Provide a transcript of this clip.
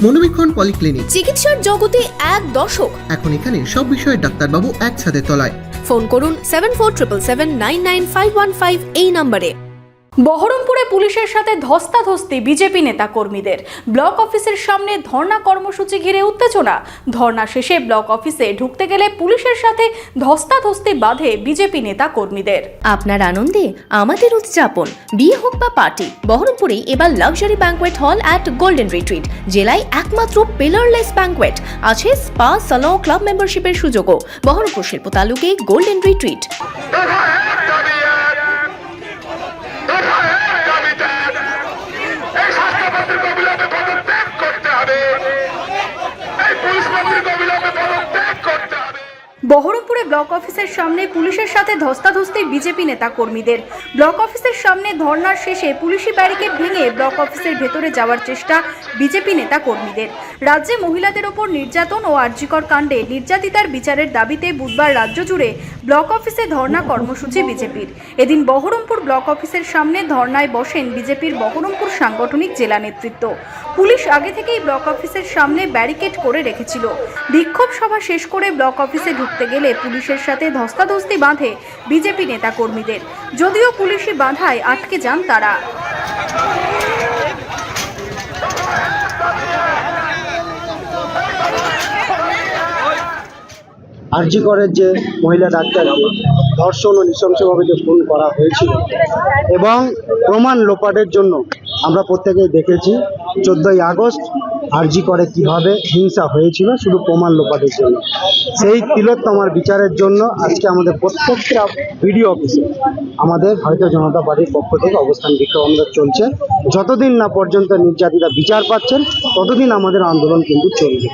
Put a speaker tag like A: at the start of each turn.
A: মনোবীক্ষণ polyclinic,
B: চিকিৎসার জগতে এক দশক।
A: এখন এখানে সব বিষয়ে ডাক্তারবাবু এক ছাদের তলায়।
B: ফোন করুন 7477799515 এই নম্বরে।
C: বহরমপুরে পুলিশের সাথে ধস্তাধস্তি বিজেপি নেতা কর্মীদের। ব্লক অফিসের সামনে ধর্ণা কর্মসূচি ঘিরে উত্তেজনা। ধর্ণা শেষে ব্লক অফিসে ঢুকতে গেলে পুলিশের সাথে ধস্তাধস্তি বাধে বিজেপি নেতা কর্মীদের।
B: আপনার আনন্দে আমাদের উদযাপন। বিয়ে হোক বা পার্টি, বহরমপুরে এবার luxury banquet hall at golden retreat. জেলায় একমাত্র পিলারলেস ব্যাঙ্কোয়েট, আছে স্পা, সালন, ক্লাব মেম্বারশিপের সুযোগও। বহরমপুর শিল্প তালুকে গোল্ডেন রিট্রিট।
C: বহরমপুরে ব্লক অফিসের সামনে পুলিশের সাথে ধস্তাধস্তি বিজেপি নেতা কর্মীদের। ব্লক অফিসের সামনে ধর্নার শেষে পুলিশি ব্যারিকেড ভেঙে ব্লক অফিসের ভেতরে যাওয়ার চেষ্টা বিজেপি নেতা কর্মীদের। রাজ্যে মহিলাদের ওপর নির্যাতন ও আরজিকর কাণ্ডে নির্যাতিতার বিচারের দাবিতে বুধবার রাজ্য জুড়ে ব্লক অফিসে ধর্না কর্মসূচি বিজেপির। এদিন বহরমপুর ব্লক অফিসের সামনে ধর্নায় বসেন বিজেপির বহরমপুর সাংগঠনিক জেলা নেতৃত্ব। পুলিশ আগে থেকেই ব্লক অফিসের সামনে ব্যারিকেড করে রেখেছিল। বিক্ষোভ সভা শেষ করে ব্লক অফিসে ঢুকতে গেলে পুলিশের সাথে ধস্তাধস্তি বাঁধে বিজেপি নেতা কর্মীদের। যদিও পুলিশি বাধায় আটকে যান তারা।
D: আরজি করের যে মহিলা ডাক্তারকে ধর্ষণ ও নৃশংসভাবে যে খুন করা হয়েছিল এবং প্রমাণ লোপাটের জন্য আমরা প্রত্যেকেই দেখেছি 14ই আগস্ট আরজি করে কিভাবে হিংসা হয়েছিল শুধু প্রমাণ লোপাটের জন্য। সেই তিলোত্তমার বিচারের জন্য আজকে আমাদের প্রত্যেকটা বিডিও অফিসে আমাদের ভারতীয় জনতা পার্টির পক্ষ থেকে অবস্থান বিক্ষোভ আমাদের চলছে। যতদিন না পর্যন্ত নির্যাতিতা বিচার পাচ্ছেন ততদিন আমাদের আন্দোলন কিন্তু চলবে।